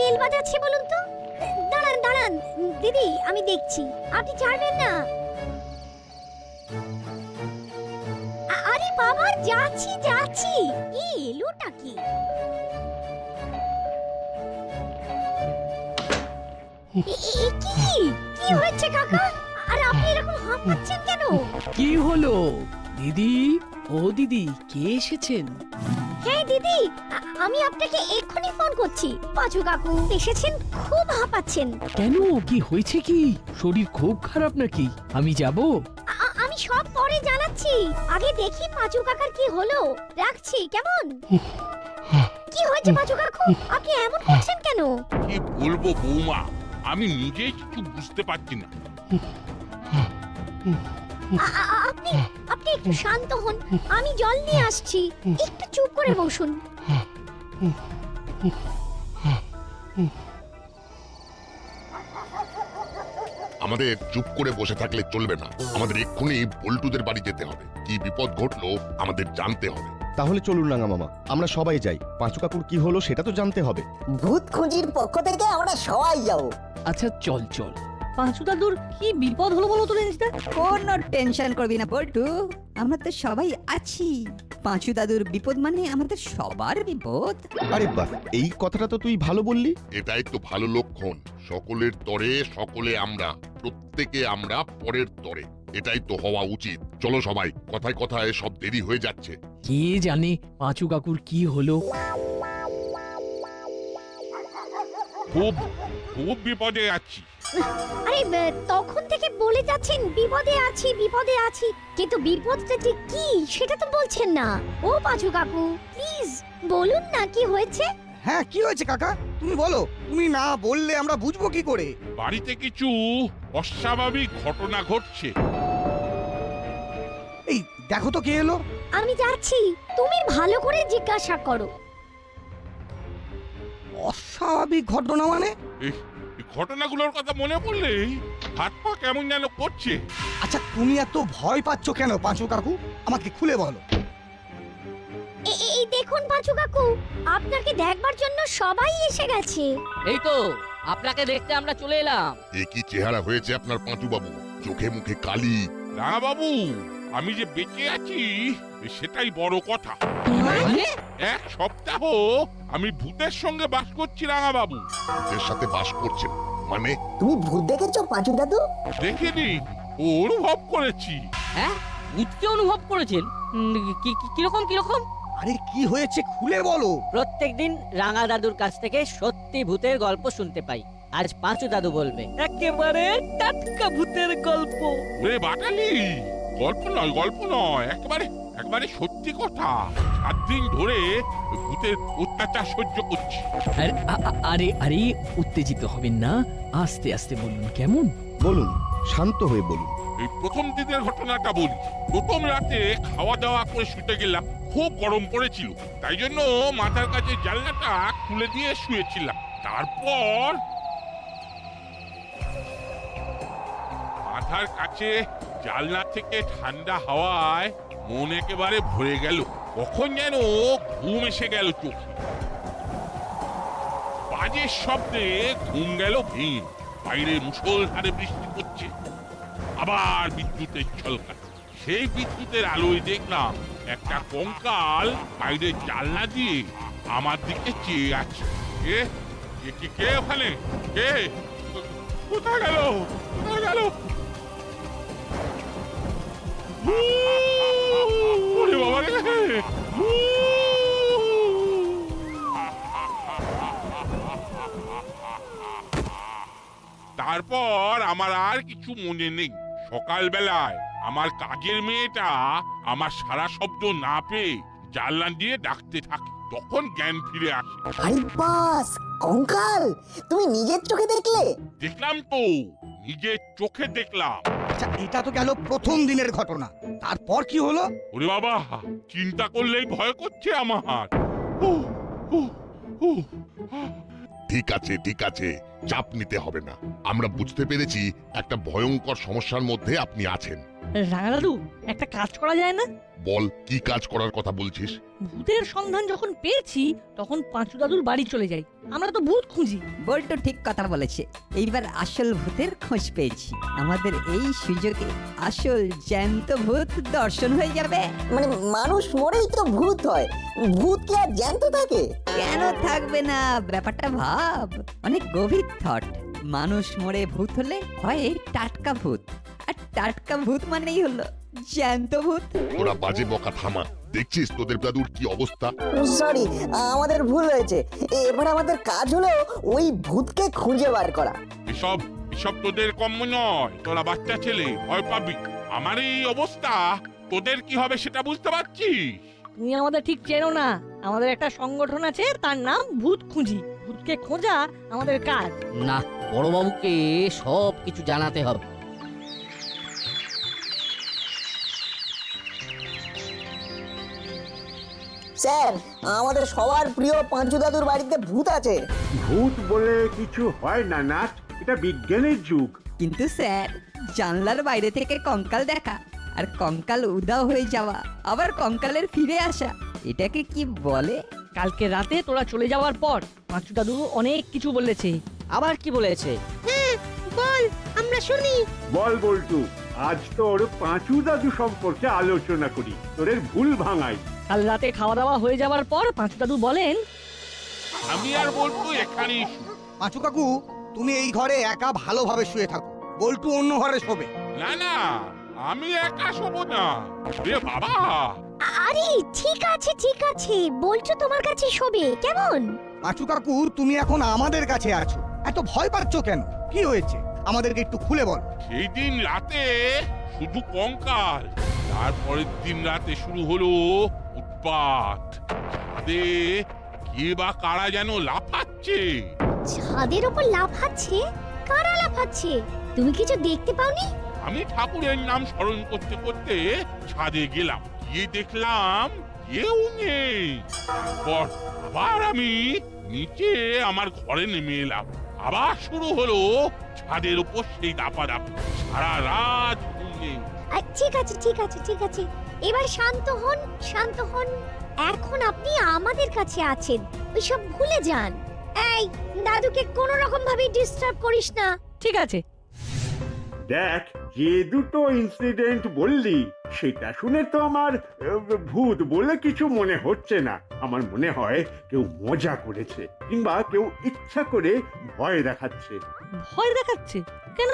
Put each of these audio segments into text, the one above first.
Bell বাজাচ্ছে বলুন তো? দাঁড়ান দাঁড়ান দিদি, আমি দেখছি, আপনি ছাড়বেন না। আরে বাবা, যাচ্ছি যাচ্ছি। এলোটা কি? কি হয়েছে কাকা? আর আপনি এরকম হাঁপাচ্ছেন কেন? কি হলো দিদি? ও দিদি, কে এসেছেন? হ্যাঁ দিদি, আমি আপনাকে এক্ষুনি ফোন করছি। পাঁচু কাকু এসেছেন, খুব হাঁপাচ্ছেন। কেন, কি হয়েছে? কি শরীর খুব খারাপ নাকি? আমি যাব। আমি সব পরে জানাচ্ছি, আগে দেখি পাঁচু কাকার কি হলো। রাখছি, কেমন? কি হয়েছে পাঁচু কাকু, আপনি এমন করছেন কেন? কি বলবো বৌমা, আমি নিজেই কিছু বুঝতে পারছি না। আপনি আপনি একটু শান্ত হন, আমি জল নিয়ে আসছি। একটু চুপ করে বসুন। আমাদের চুপ করে বসে থাকলে চলবে না, আমাদের এক্ষুনি বল্টুদের বাড়ি যেতে হবে। কি বিপদ ঘটলো আমাদের জানতে হবে। তাহলে চলুন রাঙা মামা, আমরা সবাই যাই। পাঁচু কাকুর কি হলো সেটা তো জানতে হবে। ভূত খুঁজির পক্ষ থেকে আমরা সবাই যাবো। আচ্ছা চল চল। পাঁচু দাদুর কি বিপদ হলো বলো তো রেঞ্জটা? কোনো টেনশন করবি না পল্টু, আমরা তো সবাই আছি। পাঁচু দাদুর বিপদ মানে আমাদের সবার বিপদ। আরে বাহ, এই কথাটা তো তুই ভালো বললি। এটাই তো ভালো লক্ষণ। সকলের তরে সকলে আমরা, প্রত্যেকে আমরা পরের তরে। এটাই তো হওয়া উচিত। চলো সবাই, কথায় কথায় সব দেরি হয়ে যাচ্ছে। কে জানে পাঁচু কাকুর কি হলো। খুব খুব বিপদে আছি। আরে তখন থেকে বলে যাচ্ছেন বিপদে আছি বিপদে আছি, কিন্তু বিপদটা যে কি সেটা তো বলছেন না। ও পাঁচু কাকু, প্লিজ বলুন না কি হয়েছে। হ্যাঁ, কি হয়েছে কাকা? তুমি বলো, তুমি না বললে আমরা বুঝবো কি করে? বাড়িতে কিছু অস্বাভাবিক ঘটনা ঘটছে। এই দেখো তো কে এলো। আমি যাচ্ছি, তুমি ভালো করে জিজ্ঞাসা করো। অস্বাভাবিক ঘটনা মানে? এই ঘটনাগুলোর কথা মনে পড়লেই হাত পা কেমন যেন করছে। আচ্ছা, তুমি এত ভয় পাচ্ছ কেন পাঁচু কাকু? আমাকে খুলে বলো। এই দেখুন পাঁচু কাকু, আপনাকে দেখবার জন্য সবাই এসে গেছে। এই তো আপনাকে দেখতে আমরা চলে এলাম। এ কি চেহারা হয়েছে আপনার পাঁচু বাবু, চোখে মুখে কালি। রাঙা বাবু, আমি যে বেঁচে আছি সেটাই বড় কথা। মানে? এক সপ্তাহ আমি ভূতের সঙ্গে বাস করছি রাঙা বাবু। ওদের সাথে বাস করছেন মানে? তুমি ভূত দেখেছো পাঁচু দাদু? দেখিনি, অনুভব করেছি। হ্যাঁ, ভূতকে অনুভব করেছেন? কিরকম কিরকম? আরে কি হয়েছে খুলে বলো। প্রত্যেকদিন রাঙা দাদুর কাছ থেকে সত্যি ভূতের গল্প শুনতে পাই। আজ পাঁচু দাদু বলবে একেবারে টাটকা ভূতের গল্প। ওরে বাটালি, গল্প নয়, একেবারে একেবারে সত্যি কথা। 7 দিন ধরে ভূতের অত্যাচার সহ্য করছি। আরে আরে, উত্তেজিত হবেন না, আস্তে আস্তে বলুন কেমন। বলুন, শান্ত হয়ে বলুন। এই প্রথম দিনের ঘটনাটা বলি। প্রথম রাতে খাওয়া দাওয়া করে শুতে গেলাম, খুব গরম পড়েছিল, তাই জন্য মাথার কাছে জানলাটা খুলে দিয়ে শুয়েছিলাম। তারপর মাথার কাছে জানলা থেকে ঠান্ডা হাওয়ায় মন একেবারে ভরে গেল। কখন যেন ঘুম এসে গেল চোখে। বাজের শব্দে ঘুম গেল ভেঙে। বাইরে মুষলধারে বৃষ্টি পড়ছে, আবার বিদ্যুতের ঝলকা। সেই বিদ্যুতের আলোয় দেখলাম একটা কঙ্কাল বাইরে জানলা দিয়ে আমার দিকে চেয়ে আছে। কে ওখানে? কে? কোথায় গেল? কোথায় গেল? ওরে বাবা রে! তারপর আমার আর কিছু মনে নেই। সকালবেলায় আমার কাজের মেয়েটা আমার সারা শব্দ না পেয়ে জানলা দিয়ে ডাকতে থাকে, তখন জ্ঞান ফিরে আসে। আরে বাস, কঙ্কাল তুমি নিজের চোখে দেখলে? দেখলাম তো, নিজের চোখে দেখলাম। আচ্ছা, এটা তো গেল প্রথম দিনের ঘটনা। তারপর কি হলো? ওরে বাবা, চিন্তা করলেই ভয় করছে আমার। ঠিক আছে ঠিক আছে, চাপ নিতে হবে না। আমরা বুঝতে পেরেছি একটা ভয়ঙ্কর সমস্যার মধ্যে আপনি আছেন। রাঙা দাদু একটা কাজ করা যায় না? বল, কি কাজ করার কথা বলছিস? ভূতের সন্ধান যখন পেয়েছি তখন পাঁচু দাদুর বাড়ি চলে যাই। আমরা তো ভূত খুঁজি। বল্টু ঠিক কথা বলেছে। এইবার আসল ভূতের খোঁজ পেয়েছি। আমাদের এই সুযোগে আসল জ্যান্ত ভূত দর্শন হয়ে যাবে। মানে মানুষ মরেই তো ভূত হয়, ভূত কি আর জ্যান্ত থাকে? কেন থাকবে না? ব্যাপারটা ভাব, অনেক গভীর থট। মানুষ মরে ভূত হলে হয় টাটকা ভূত, আর টাটকা ভূত মানেই হলো জ্যান্ত ভূত। ওরা বাজে বকা থামা। দেখছিস তোদের দাদুর কি অবস্থা? সরি, আমাদের ভুল হয়েছে। এবার আমাদের কাজ হলো ওই ভূতকে খুঁজে বার করা। এসব এসব তোদের কম্য নয়। তোরা বাচ্চা ছেলে, ভয় পাবি। আমার এই অবস্থা তোদের কি হবে সেটা বুঝতে পারছিস? তুমি আমাদের ঠিক চেনো না। আমাদের একটা সংগঠন আছে, তার নাম ভূত খুঁজি। ভূতকে খোঁজা আমাদের কাজ। না, বড়বাবুকে সব কিছু জানাতে হবে। স্যার, আমাদের সবার প্রিয় পাঁচু দাদুর বাড়িতে ভূত আছে। ভূত বলে কিছু হয় না নাট, এটা বিজ্ঞানের যুগ। কিন্তু স্যার, জানলার বাইরে থেকে কঙ্কাল দেখা আর কঙ্কাল উধাও হয়ে যাওয়া, আবার কঙ্কালের ফিরে আসা, এটাকে কি বলে? কালকে রাতে তোরা চলে যাওয়ার পর পাঁচু দাদু অনেক কিছু বলেছে। আবার কি বলেছে? বল, আমরা শুনি। বল বল্টু, আজ তোর পাঁচু দাদু সম্পর্কে আলোচনা করি, তোদের ভুল ভাঙাই। কাল রাতে খাওয়া দাওয়া হয়ে যাওয়ার পর পাঁচু দাদু বলেন, আমি আর বলবো এখানেই শুই। পাঁচু কাকু, তুমি এই ঘরে একা ভালোভাবে শুয়ে থাকো, বল্টু অন্য ঘরে শোবে। না না, আমি একা শোবো না রে বাবা। আরে ঠিক আছে ঠিক আছে, বলছো তোমার কাছে শোবে কেমন? পাঁচু কাকু, তুমি এখন আমাদের কাছে আছো, এত ভয় পাচ্ছ কেন? কি হয়েছে আমাদেরকে একটু খুলে বল। সেই দিন রাতে শুধু কঙ্কাল, তারপরের দিন রাতে শুরু হলো উৎপাত। ছাদে কে বা কারা যেন লাফাচ্ছে। ছাদের উপর লাফাচ্ছে? কারা লাফাচ্ছে? তুমি কিছু দেখতে পাওনি? আমি ঠাকুরের নাম স্মরণ করতে করতে ছাদে গেলাম, গিয়ে দেখলাম কেউ নেই। তারপর আবার আমি নিচে আমার ঘরে নেমে এলাম। আবার শুরু হলো ছাদের উপর সেই দাপাদাপি। সারা রাত ঘুম নেই। ঠিক আছে ঠিক আছে ঠিক আছে, এবার শান্ত হন শান্ত হন। এখন আপনি আমাদের কাছে আছেন, ওইসব ভুলে যান। এই দাদুকে কোনো রকম ভাবে ডিস্টার্ব করিস না। ঠিক আছে। দেখ, যে দুটো ইনসিডেন্ট বললি সেটা শুনে তো আমার ভূত বলে কিছু মনে হচ্ছে না। আমার মনে হয় কেউ মজা করেছে, কিংবা কেউ ইচ্ছা করে ভয় দেখাচ্ছে। ভয় দেখাচ্ছে কেন?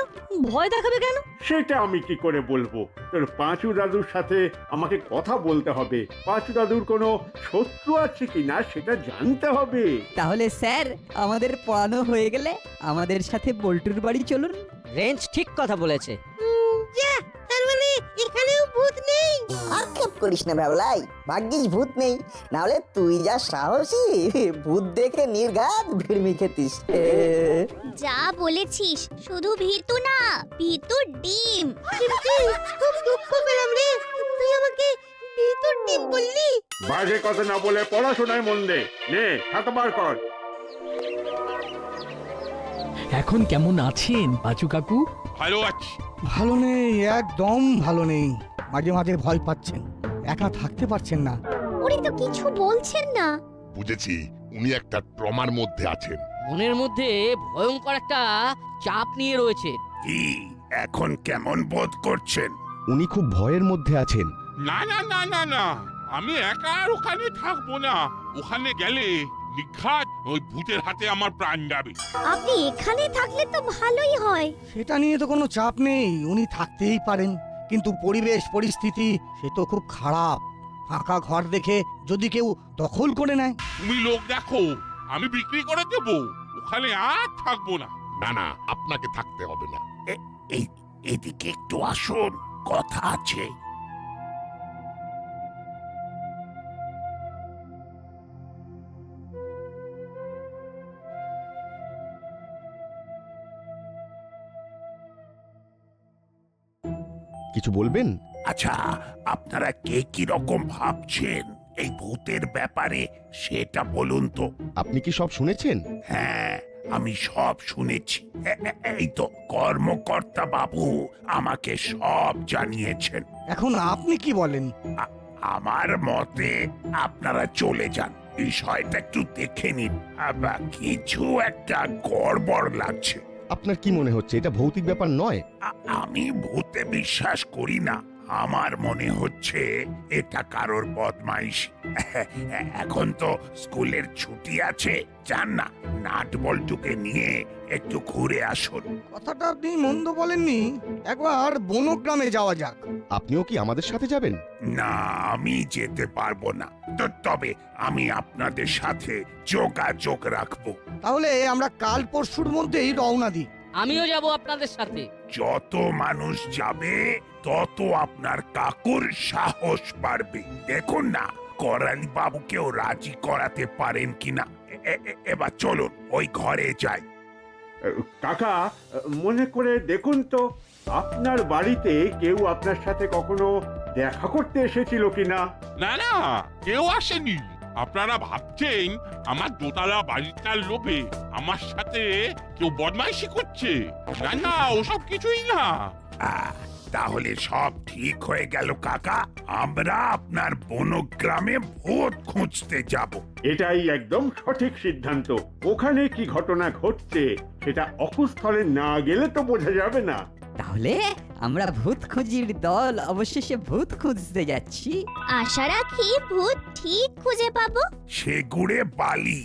ভয় দেখাবে কেন? সেটা আমি কি করে বলবো? তোর পাঁচু দাদুর সাথে আমাকে কথা বলতে হবে। পাঁচু দাদুর কোনো শত্রু আছে কিনা সেটা জানতে হবে। তাহলে স্যার, আমাদের পড়ানো হয়ে গেলে আমাদের সাথে বল্টুর বাড়ি চলুন। রেঞ্জ ঠিক কথা বলেছে। তার মানে এখানেও ভূত নেই? আক্ষেপ করিস না ভাবলাই, ভাগ্যিস ভূত নেই, নাহলে তুই যা সাহসী, ভূত দেখে নির্ঘাত ভিড়মি খেতিস। যা বলেছিস, শুধু ভীতু না, ভীতুর ডিম। খুব দুঃখ পেলাম রে, তুই আমাকে ভীতুর ডিম বললি। বাজে কথা না বলে পড়াশোনায় মন দে। নে, খাতা বার কর। এখন কেমন আছেন পাঁচু কাকু? ভালো আছি। ভালো নেই, একদম ভালো নেই। মাঝে মাঝে ভয় পাচ্ছেন, একা থাকতে পারছেন না। উনি তো কিছু বলছেন না। বুঝেছি, উনি একটা ট্রমার মধ্যে আছেন। মনের মধ্যে ভয়ঙ্কর একটা চাপ নিয়ে রয়েছে। কি এখন কেমন বোধ করছেন? উনি খুব ভয়ের মধ্যে আছেন। না না না না না, আমি একা আর ওখানে থাকবো না। ওখানে গেলে নিঘাত ওই ভূতের হাতে আমার প্রাণ যাবে। আপনি এখানে থাকলে তো ভালোই হয়। সেটা নিয়ে তো কোনো চাপ নেই, উনি থাকতেই পারেন, কিন্তু পরিবেশ পরিস্থিতি সে তো খুব খারাপ। ফাঁকা ঘর দেখে যদি কেউ দখল করে নেয়। তুমি লোক দেখো, আমি বিক্রি করে দেবো। ওখানে আর থাকবো না। না না, আপনাকে থাকতে হবে না। এদিকে একটু আসুন, কথা আছে। কিছু বলবেন? আচ্ছা, আপনারা কে কি রকম ভাবছেন এই ভূতের ব্যাপারে সেটা বলুন তো। আপনি কি সব শুনেছেন? হ্যাঁ, আমি সব শুনেছি। এই তো কর্মকর্তা বাবু আমাকে সব জানিয়েছেন। এখন আপনি কি বলেন? আমার মতে আপনারা চলে যান, বিষয়টা একটু দেখে নিন। কিছু একটা গড়বড় লাগছে। আপনার কি মনে হচ্ছে এটা ভৌতিক ব্যাপার নয়? আমি ভূতে বিশ্বাস করি না, আমার মনে হচ্ছে এটা কারোর বদমাইশি। এখন তো স্কুলের ছুটি আছে, যান না নাট বল্টুকে নিয়ে একটু ঘুরে আসুন। কথাটা আপনি মন্দ বলেননি, একবার বনগ্রামে যাওয়া যাক। আপনিও কি আমাদের সাথে যাবেন? না, আমি যেতে পারবো না, তবে আমি আপনাদের সাথে যোগাযোগ রাখবো। তাহলে আমরা কাল পরশুর মধ্যেই রওনা দিই। আমিও যাব আপনাদের সাথে। যত মানুষ যাবে তত আপনার কাকুর সাহস বাড়বে। দেখুন না করালি বাবুকেও রাজি করাতে পারেন কিনা। এবার চলুন ওই ঘরে যাই। কাকা, মনে করে দেখুন তো আপনার বাড়িতে কেউ আপনার সাথে কখনো দেখা করতে এসেছিল কিনা? না না, কেউ আসেনি। আপনারা ভাবছেন আমার দোতলা বাড়িটার লোভে আমার সাথে কেউ বদমাইশি করছে? না না, ওসব কিছুই না। তাহলে সব ঠিক হয়ে গেল কাকা, আমরা আপনার বনগ্রামে ভূত খুঁজতে যাব। এটাই একদম সঠিক সিদ্ধান্ত। ওখানে কি ঘটনা ঘটছে সেটা অকুস্থলে না গেলে তো বোঝা যাবে না। তাহলে আমরা ভূত খুঁজির দল অবশেষে ভূত খুঁজতে যাচ্ছি। আশা রাখি ভূত ঠিক খুঁজে পাবো। সেগুড়ে বালি।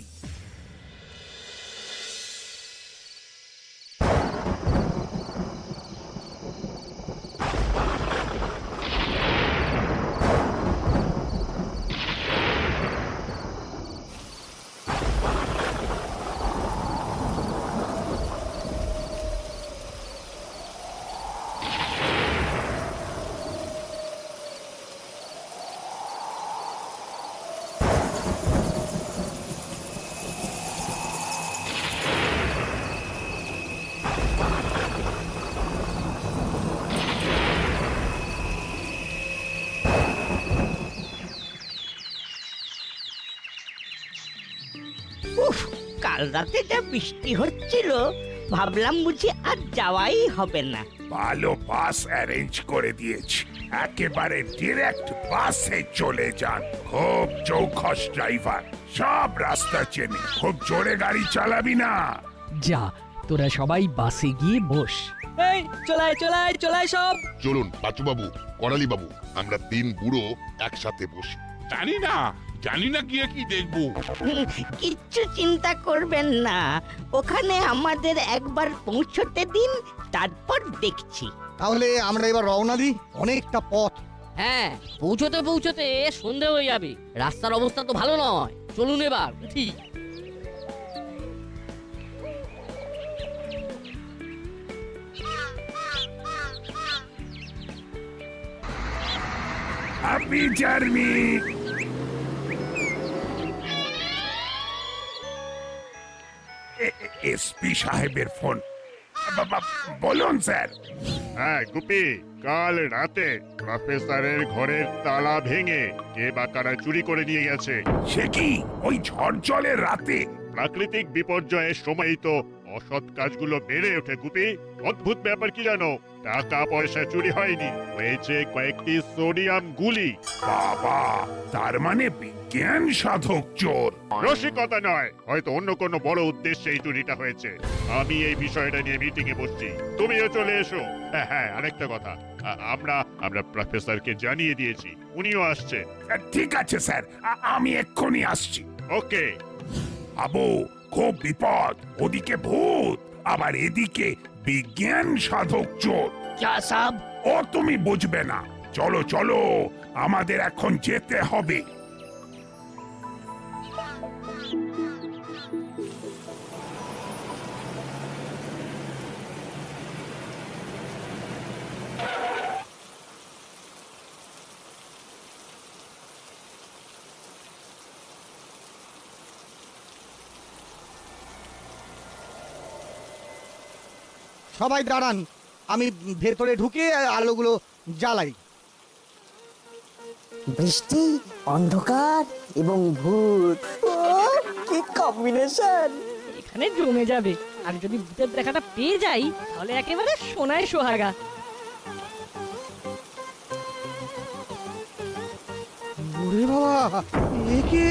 কাল রাতে যা বৃষ্টি হচ্ছিল, ভাবলাম বুঝি আর যাওয়াই হবে না। ভালো বাস অ্যারেঞ্জ করে দিয়েছি, একেবারে ডিরেক্ট বাসে চলে যান। খুব চৌখস ড্রাইভার, সব রাস্তা চেনে। খুব জোরে গাড়ি চালাবি না। যা, তোরা সবাই বাসে গিয়ে বস। এই চলায় চলায় চলায় সব। চলুন পাঁচু বাবু, করালি বাবু, আমরা 3 বুড়ো একসাথে বসি। জানি না গিয়ে কি দেখবো। কিচ্ছু চিন্তা করবেন না, ওখানে আমাদের একবার পৌঁছতে দিন, তারপর দেখছি। তাহলে আমরা এবার রওনা দিই, অনেকটা পথ। হ্যাঁ, পৌঁছতে পৌঁছতে সন্ধে হয়ে যাবে। রাস্তার অবস্থা তো ভালো নয়, চলুন এবার উঠি। Happy journey. এসপি সাহেবের ফোন। বলুন স্যার। হ্যাঁ গুপি, কাল রাতে প্রফেসরের ঘরের তালা ভেঙে কে বা কারা চুরি করে নিয়ে গেছে। সে কি ওই ঝড় জলের রাতে? প্রাকৃতিক বিপর্যয়ের সময়ই তো অসৎ কাজগুলো বেড়ে ওঠে গুপি। অদ্ভুত ব্যাপার কি জানো, টাকা পয়সা চুরি হয়নি, হয়েছে কয়েকটি সোডিয়াম গুলি। বাবা, তার মানে বিজ্ঞান সাধক চোর। রসিকতা নয়, হয়তো অন্য কোনো বড় উদ্দেশ্যে এই চুরিটা হয়েছে। আমি এই বিষয়টা নিয়ে মিটিং এ বসছি, তুমিও চলে এসো। হ্যাঁ, আরেকটা কথা, আমরা প্রফেসরকে জানিয়ে দিয়েছি, উনিও আসছে। ঠিক আছে স্যার, আমি এক্ষুনি আসছি। ওকে। আবু, খুব বিপদ, ওদিকে ভূত, আবার এদিকে বিজ্ঞান সাধক চোর। যা সাব, ও তুমি বুঝবে না। চলো চলো, আমাদের এখন যেতে হবে। সবাই দাঁড়ান, আমি ভেতরে ঢুকে আলোগুলো জ্বালাই। বৃষ্টি, অন্ধকার এবং ভূত, ও কি কম্বিনেশন! এখানে জমে যাবে। আর যদি ভূতের দেখাটা পেয়ে যাই তাহলে একেবারে সোনায় সোহাগা। ওরে বাবা, এ কে?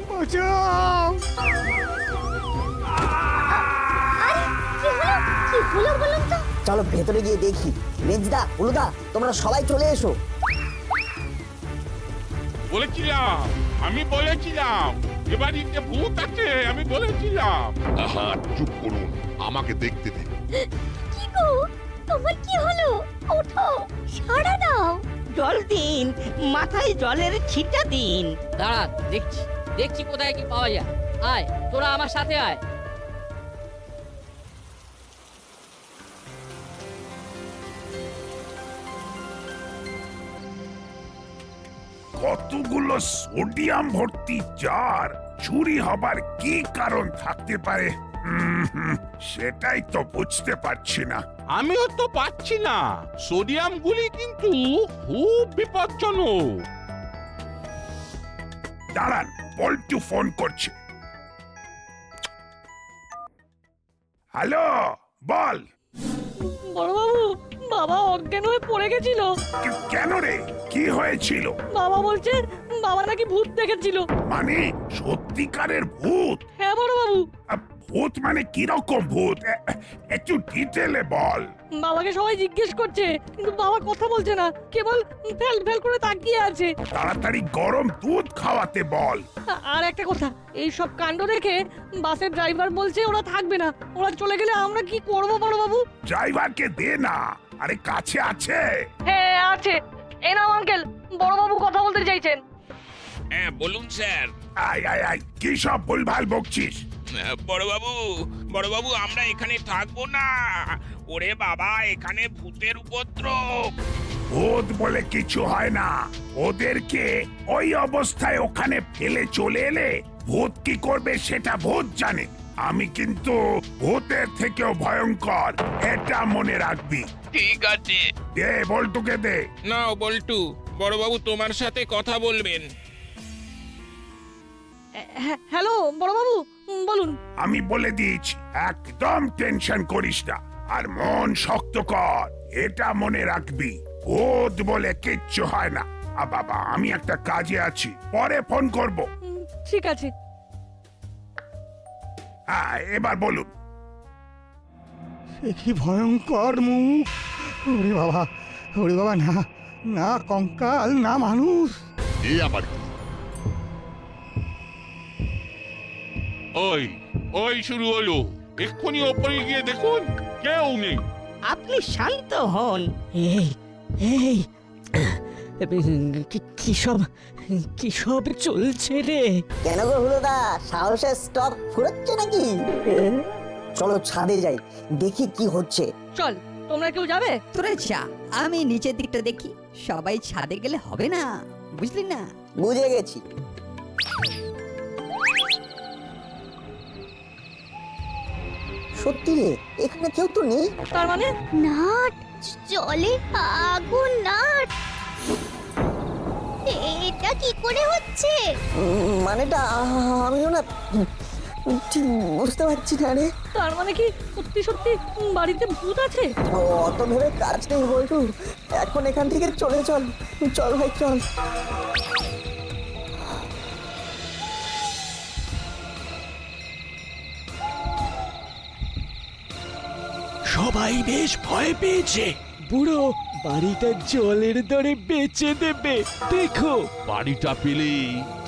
বাঁচাও! কি হলো বলুন তো? চলো ভেতরে গিয়ে দেখি। রেঞ্জদা, হলুদা, তোমরা সবাই চলে এসো। বলেছিলাম, আমি বলেছিলাম এ বাড়িতে ভূত আছে, আমি বলেছিলাম। আহা চুপ করুন, আমাকে দেখতে দিন। কি গো, তোমার কি হলো? ওঠো, সাড়া দাও। জল দিন, মাথায় জলের ছিটা দিন। দাঁড়া, দেখছি দেখছি কোথায় কি পাওয়া যায়। আয়, তোরা আমার সাথে আয়। কতগুলো সোডিয়াম ভর্তি জার চুরি হবার কি কারণ থাকতে পারে? সেটাই তো বুঝতে পারছি না। আমিও তো পাচ্ছি না। সোডিয়াম গুলি কিন্তু খুব বিপজ্জনক। দাঁড়ান, পল্টু ফোন করছে। হ্যালো, বল। বড়বাবু, বাবা অজ্ঞান হয়ে পড়ে গেছিল। কেন রে, কি হয়েছিল? বাবা বলছে বাবা নাকি ভূত দেখেছিল। মানে সত্যিকারের ভূত? হ্যাঁ বড়বাবু। ভূত মানে কিরকম ভূত? একটু ডিটেলে বল। বাবাকে সবাই জিজ্ঞেস করছে, কিন্তু বাবা কথা বলছে না, কেবল ফেল ফেল করে তাকিয়ে আছে। তাড়াতাড়ি গরম দুধ খাওয়াতে বল। আর একটা কথা, এই সব কাণ্ড দেখে বাসের ড্রাইভার বলছে ওরা থাকবে না, ওরা চলে গেলে আমরা কি করব বড়বাবু? ড্রাইভারকে দে না। আরে কাছে আছে? হ্যাঁ আছে। এই নাও আঙ্কেল, বড়বাবু কথা বলতে চাইছেন। হ্যাঁ বলুন স্যার। আয় আয় আয়, কি সব ভুলভাল বকছিস? বড়বাবু আমরা এখানে থাকবো না। ওরে বাবা, এখানে ভূতের উপদ্রব। ভূত বলে কিছু হয় না। ওদেরকে ওই অবস্থায় ওখানে ফেলে চলে এলে ভূত কি করবে সেটা ভূত জানে। আমি কিন্তু ভূতের থেকেও ভয়ঙ্কর, এটা মনে রাখবি। ঠিক আছে। দে বল্টুকে দে। নাও বল্টু, বড়বাবু তোমার সাথে কথা বলবেন। হ্যালো বড়বাবু, বলুন। আমি বলে দিয়েছি, একদম টেনশন করিস না, আর মন শক্ত কর, এটা মনে রাখবি। ভূত বলে কিচ্ছু হয় না। বাবা, আমি একটা কাজে আছি, পরে ফোন করব। ঠিক আছে। হ্যাঁ, এবার বলুন। সে কি ভয়ঙ্কর মুখ! ওরে বাবা, ওরে বাবা, না না কঙ্কাল, না মানুষ। এ আবার কি? ওই ওই শুরু হলো। এক্ষুনি ওপরে গিয়ে দেখুন, কেউ নেই। আপনি শান্ত হন। এই এই কি সব চলছে রে? কেন গো হলুদা, সাহসের স্টক ফুরোচ্ছে নাকি? চলো ছাদে যাই, দেখি কি হচ্ছে। চল, তোমরা কেউ যাবে? তোরা যা, আমি নিচের দিকটা দেখি। সবাই ছাদে গেলে হবে না, বুঝলি না? বুঝে গেছি। সত্যি রে, এখানে কেউ তো নেই। তার মানে নাট, জলে আগুন নাট। এটা কি করে হচ্ছে? মানেটা আমিও না ঠিক বুঝতে পারছি না রে। তার মানে কি সত্যি সত্যি বাড়িতে ভূত আছে? অত ভেবে কাজ নেই বলটু, এখন এখান থেকে চলে চল। চল ভাই চল। সবাই বেশ ভয় পেয়েছে। বুড়ো বাড়িটা জলের দরে বেচে দেবে। দেখো, বাড়িটা পেলেই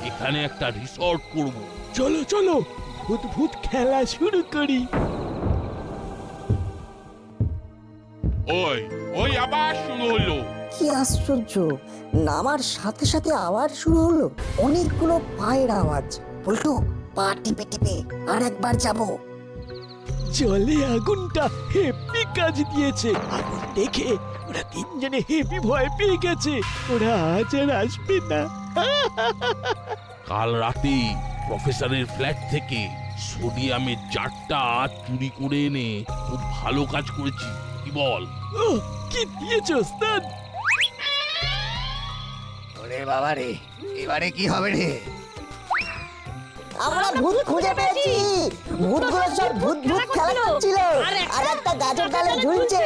এখানে একটা রিসর্ট করব। চলো চলো, ভূত ভূত খেলা শুরু করি। ওই ওই আবার শুরু হলো। কি আশ্চর্য, নামার সাথে সাথে আবার শুরু হলো। অনেকগুলো পায়ের আওয়াজ। বলটু, পা টিপে টিপে আর একবার যাবো। জলে আগুনটা হেপি কাজ দিয়েছে। আগুন দেখে ওরা তিনজনে হেপি ভয় পেয়ে গেছে। ওরা আজ আর আসবে না। কাল রাতে প্রফেসরের ফ্ল্যাট থেকে সোডিয়ামের জারটা চুরি করে এনে খুব ভালো কাজ করেছি, কি বল? ও, কি দিয়েছো ওস্তাদ? ওরে বাবা রে, এবারে কি হবে রে? আমরা ভূত খুঁজে পেয়েছি। ভূতগুলো সব ভূত ভূত খেলা করছিল আর একটা গাছের ডালে ঝুলছে।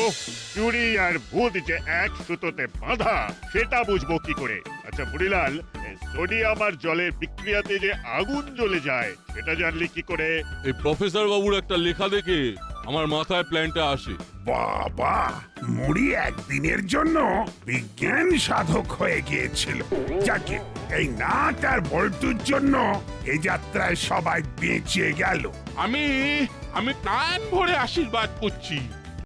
ওহ, চুরি আর ভূত যে এক সুতোতে বাঁধা সেটা বুঝবো কি করে? আচ্ছা মুড়িলাল, সোডিয়াম আর জলের বিক্রিয়াতে যে আগুন জ্বলে যায় সেটা জানলি কি করে? এই প্রফেসর বাবুর একটা লেখা দেখে আমার মাথায় প্ল্যানটা আসে। বাবা, মুড়ি একদিনের জন্য বিজ্ঞান সাধক হয়ে গিয়েছিল। যাকে এই নাট আর বল্টুর জন্য এই যাত্রায় সবাই বেঁচে গেল। আমি প্রাণ ভরে আশীর্বাদ করছি